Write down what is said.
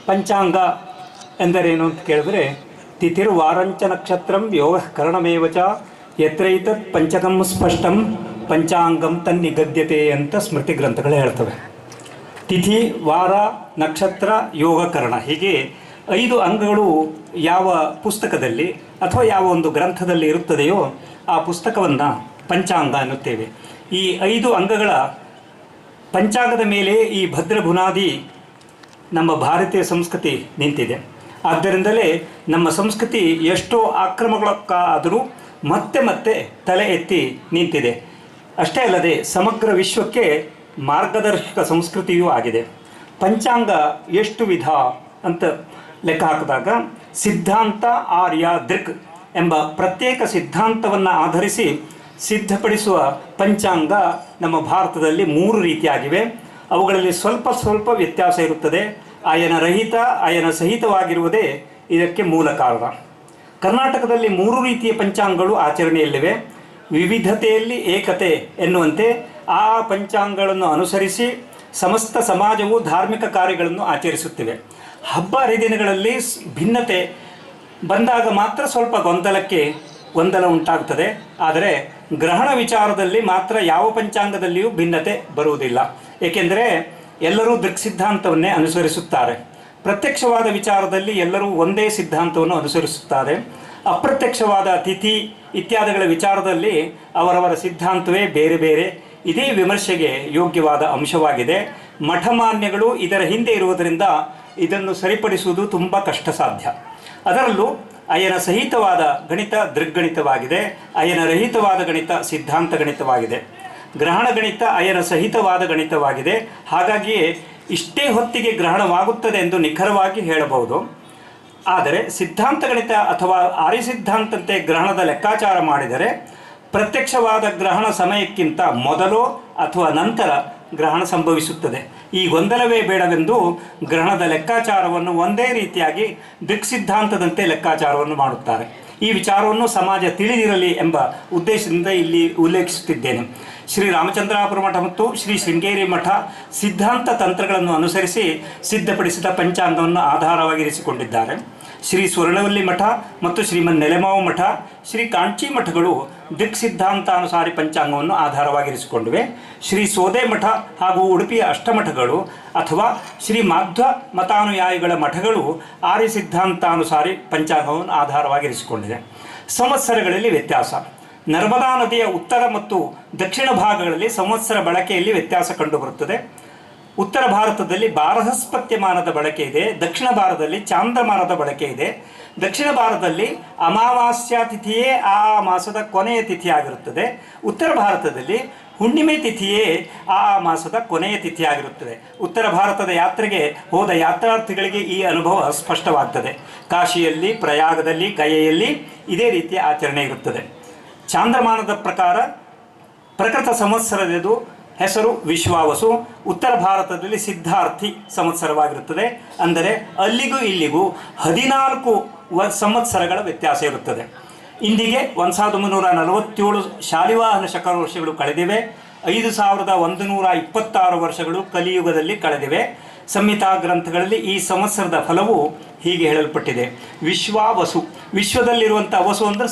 ಪಂಚಾಂಗ ಎಂದರೇನು ಅಂತ ಕೇಳಿದ್ರೆ, ತಿಥಿರ್ವಾರಂಚ ನಕ್ಷತ್ರಂ ಯೋಗ ಕರಣಮೇವ ಚ ಯತ್ರೈತತ್ ಪಂಚಕಂ ಸ್ಪಷ್ಟಂ ಪಂಚಾಂಗಂ ತನ್ನಿಗದ್ಯತೆ ಅಂತ ಸ್ಮೃತಿ ಗ್ರಂಥಗಳು ಹೇಳ್ತವೆ. ತಿಥಿ, ವಾರ, ನಕ್ಷತ್ರ, ಯೋಗ, ಕರ್ಣ ಹೀಗೆ 5 ಅಂಗಗಳು ಯಾವ ಪುಸ್ತಕದಲ್ಲಿ ಅಥವಾ ಯಾವ ಒಂದು ಗ್ರಂಥದಲ್ಲಿ ಇರುತ್ತದೆಯೋ ಆ ಪುಸ್ತಕವನ್ನು ಪಂಚಾಂಗ ಅನ್ನುತ್ತೇವೆ. ಈ 5 ಅಂಗಗಳ ಪಂಚಾಂಗದ ಮೇಲೆ ಈ ಭದ್ರ ಬುನಾದಿ ನಮ್ಮ ಭಾರತೀಯ ಸಂಸ್ಕೃತಿ ನಿಂತಿದೆ. ಆದ್ದರಿಂದಲೇ ನಮ್ಮ ಸಂಸ್ಕೃತಿ ಎಷ್ಟೋ ಆಕ್ರಮಣಕ್ಕಾದರೂ ಮತ್ತೆ ಮತ್ತೆ ತಲೆ ಎತ್ತಿ ನಿಂತಿದೆ. ಅಷ್ಟೇ ಅಲ್ಲದೆ ಸಮಗ್ರ ವಿಶ್ವಕ್ಕೆ ಮಾರ್ಗದರ್ಶಕ ಸಂಸ್ಕೃತಿಯೂ ಆಗಿದೆ. ಪಂಚಾಂಗ ಎಷ್ಟು ವಿಧ ಅಂತ ಲೆಕ್ಕ ಹಾಕಿದಾಗ ಸಿದ್ಧಾಂತ, ಆರ್ಯ, ದೃಕ್ ಎಂಬ ಪ್ರತ್ಯೇಕ ಸಿದ್ಧಾಂತವನ್ನು ಆಧರಿಸಿ ಸಿದ್ಧಪಡಿಸುವ ಪಂಚಾಂಗ ನಮ್ಮ ಭಾರತದಲ್ಲಿ 3 ರೀತಿಯಾಗಿವೆ. ಅವುಗಳಲ್ಲಿ ಸ್ವಲ್ಪ ವ್ಯತ್ಯಾಸ ಇರುತ್ತದೆ. ಆಯನ ರಹಿತ, ಆಯನ ಸಹಿತವಾಗಿರುವುದೇ ಇದಕ್ಕೆ ಮೂಲ ಕಾರಣ. ಕರ್ನಾಟಕದಲ್ಲಿ 3 ರೀತಿಯ ಪಂಚಾಂಗಗಳು ಆಚರಣೆಯಲ್ಲಿವೆ. ವಿವಿಧತೆಯಲ್ಲಿ ಏಕತೆ ಎನ್ನುವಂತೆ ಆ ಪಂಚಾಂಗಗಳನ್ನು ಅನುಸರಿಸಿ ಸಮಸ್ತ ಸಮಾಜವು ಧಾರ್ಮಿಕ ಕಾರ್ಯಗಳನ್ನು ಆಚರಿಸುತ್ತಿವೆ. ಹಬ್ಬ ಹರಿದಿನಗಳಲ್ಲಿ ಭಿನ್ನತೆ ಬಂದಾಗ ಮಾತ್ರ ಸ್ವಲ್ಪ ಗೊಂದಲ ಉಂಟಾಗುತ್ತದೆ. ಆದರೆ ಗ್ರಹಣ ವಿಚಾರದಲ್ಲಿ ಮಾತ್ರ ಯಾವ ಪಂಚಾಂಗದಲ್ಲಿಯೂ ಭಿನ್ನತೆ ಬರುವುದಿಲ್ಲ. ಏಕೆಂದರೆ ಎಲ್ಲರೂ ದೃಕ್ ಸಿದ್ಧಾಂತವನ್ನೇ ಅನುಸರಿಸುತ್ತಾರೆ. ಪ್ರತ್ಯಕ್ಷವಾದ ವಿಚಾರದಲ್ಲಿ ಎಲ್ಲರೂ ಒಂದೇ ಸಿದ್ಧಾಂತವನ್ನು ಅನುಸರಿಸುತ್ತಾರೆ. ಅಪ್ರತ್ಯಕ್ಷವಾದ ತಿಥಿ ಇತ್ಯಾದಿಗಳ ವಿಚಾರದಲ್ಲಿ ಅವರವರ ಸಿದ್ಧಾಂತವೇ ಬೇರೆ ಬೇರೆ. ಇದೇ ವಿಮರ್ಶೆಗೆ ಯೋಗ್ಯವಾದ ಅಂಶವಾಗಿದೆ. ಮಠಮಾನ್ಯಗಳು ಇದರ ಹಿಂದೆ ಇರುವುದರಿಂದ ಇದನ್ನು ಸರಿಪಡಿಸುವುದು ತುಂಬ ಕಷ್ಟ ಸಾಧ್ಯ. ಅದರಲ್ಲೂ ಅಯನ ಸಹಿತವಾದ ಗಣಿತ ದೃಗ್ಗಣಿತವಾಗಿದೆ, ಅಯನ ರಹಿತವಾದ ಗಣಿತ ಸಿದ್ಧಾಂತ ಗಣಿತವಾಗಿದೆ. ಗ್ರಹಣ ಗಣಿತ ಅಯನ ಸಹಿತವಾದ ಗಣಿತವಾಗಿದೆ. ಹಾಗಾಗಿಯೇ ಇಷ್ಟೇ ಹೊತ್ತಿಗೆ ಗ್ರಹಣವಾಗುತ್ತದೆ ಎಂದು ನಿಖರವಾಗಿ ಹೇಳಬಹುದು. ಆದರೆ ಸಿದ್ಧಾಂತ ಗಣಿತ ಅಥವಾ ಆರ್ಯ ಸಿದ್ಧಾಂತಂತೆ ಗ್ರಹಣದ ಲೆಕ್ಕಾಚಾರ ಮಾಡಿದರೆ ಪ್ರತ್ಯಕ್ಷವಾದ ಗ್ರಹಣ ಸಮಯಕ್ಕಿಂತ ಮೊದಲೋ ಅಥವಾ ನಂತರ ಗ್ರಹಣ ಸಂಭವಿಸುತ್ತದೆ. ಈ ಗೊಂದಲವೇ ಬೇಡವೆಂದು ಗ್ರಹಣದ ಲೆಕ್ಕಾಚಾರವನ್ನು ಒಂದೇ ರೀತಿಯಾಗಿ ದೃಕ್ ಸಿದ್ಧಾಂತದಂತೆ ಲೆಕ್ಕಾಚಾರವನ್ನು ಮಾಡುತ್ತಾರೆ. ಈ ವಿಚಾರವನ್ನು ಸಮಾಜ ತಿಳಿದಿರಲಿ ಎಂಬ ಉದ್ದೇಶದಿಂದ ಇಲ್ಲಿ ಉಲ್ಲೇಖಿಸುತ್ತಿದ್ದೇನೆ. ಶ್ರೀ ರಾಮಚಂದ್ರಾಪುರ ಮಠ ಮತ್ತು ಶ್ರೀ ಶೃಂಗೇರಿ ಮಠ ಸಿದ್ಧಾಂತ ತಂತ್ರಗಳನ್ನು ಅನುಸರಿಸಿ ಸಿದ್ಧಪಡಿಸಿದ ಪಂಚಾಂಗವನ್ನು ಆಧಾರವಾಗಿರಿಸಿಕೊಂಡಿದ್ದಾರೆ. ಶ್ರೀ ಸ್ವರ್ಣವಲ್ಲಿ ಮಠ ಮತ್ತು ಶ್ರೀಮನ್ ನೆಲೆಮಾವು ಮಠ, ಶ್ರೀ ಕಾಂಚಿ ಮಠಗಳು ದಿಕ್ ಸಿದ್ಧಾಂತಾನುಸಾರಿ ಪಂಚಾಂಗವನ್ನು ಆಧಾರವಾಗಿರಿಸಿಕೊಂಡಿವೆ. ಶ್ರೀ ಸೋದೆ ಮಠ ಹಾಗೂ ಉಡುಪಿಯ ಅಷ್ಟಮಠಗಳು ಅಥವಾ ಶ್ರೀ ಮಾಧ್ವ ಮತಾನುಯಾಯಿಗಳ ಮಠಗಳು ಆರ್ಯ ಸಿದ್ಧಾಂತಾನುಸಾರಿ ಪಂಚಾಂಗವನ್ನು ಆಧಾರವಾಗಿರಿಸಿಕೊಂಡಿದೆ. ಸಂವತ್ಸರಗಳಲ್ಲಿ ವ್ಯತ್ಯಾಸ. ನರ್ಮದಾ ನದಿಯ ಉತ್ತರ ಮತ್ತು ದಕ್ಷಿಣ ಭಾಗಗಳಲ್ಲಿ ಸಂವತ್ಸರ ಬಳಕೆಯಲ್ಲಿ ವ್ಯತ್ಯಾಸ ಕಂಡುಬರುತ್ತದೆ. ಉತ್ತರ ಭಾರತದಲ್ಲಿ ಬಾರಹಸ್ಪತ್ಯಮಾನದ ಬಳಕೆ ಇದೆ, ದಕ್ಷಿಣ ಭಾರತದಲ್ಲಿ ಚಾಂದ್ರಮಾನದ ಬಳಕೆ ಇದೆ. ದಕ್ಷಿಣ ಭಾರತದಲ್ಲಿ ಅಮಾವಾಸ್ಯ ತಿಥಿಯೇ ಆ ಮಾಸದ ಕೊನೆಯ ತಿಥಿಯಾಗಿರುತ್ತದೆ. ಉತ್ತರ ಭಾರತದಲ್ಲಿ ಹುಣ್ಣಿಮೆ ತಿಥಿಯೇ ಆ ಮಾಸದ ಕೊನೆಯ ತಿಥಿಯಾಗಿರುತ್ತದೆ. ಉತ್ತರ ಭಾರತದ ಯಾತ್ರೆಗೆ ಹೋದ ಯಾತ್ರಾರ್ಥಿಗಳಿಗೆ ಈ ಅನುಭವ ಸ್ಪಷ್ಟವಾಗ್ತದೆ. ಕಾಶಿಯಲ್ಲಿ, ಪ್ರಯಾಗದಲ್ಲಿ, ಗಯೆಯಲ್ಲಿ ಇದೇ ರೀತಿಯ ಆಚರಣೆ ಇರುತ್ತದೆ. ಚಾಂದ್ರಮಾನದ ಪ್ರಕಾರ ಪ್ರಕೃತ ಸಂವತ್ಸರದ್ದು ಹೆಸರು ವಿಶ್ವಾವಸು. ಉತ್ತರ ಭಾರತದಲ್ಲಿ ಸಿದ್ಧಾರ್ಥಿ ಸಂವತ್ಸರವಾಗಿರುತ್ತದೆ. ಅಂದರೆ ಅಲ್ಲಿಗೂ ಇಲ್ಲಿಗೂ 14 ಸಂವತ್ಸರಗಳ ವ್ಯತ್ಯಾಸ ಇರುತ್ತದೆ. ಇಂದಿಗೆ 1347 ಶಾಲಿವಾಹನ ಶಕ ವರ್ಷಗಳು ಕಳೆದಿವೆ. 5126 ವರ್ಷಗಳು ಕಲಿಯುಗದಲ್ಲಿ ಕಳೆದಿವೆ. ಸಂಹಿತಾ ಗ್ರಂಥಗಳಲ್ಲಿ ಈ ಸಂವತ್ಸರದ ಫಲವು ಹೀಗೆ ಹೇಳಲ್ಪಟ್ಟಿದೆ. ವಿಶ್ವಾವಸು, ವಿಶ್ವದಲ್ಲಿರುವಂಥ ವಸು ಅಂದರೆ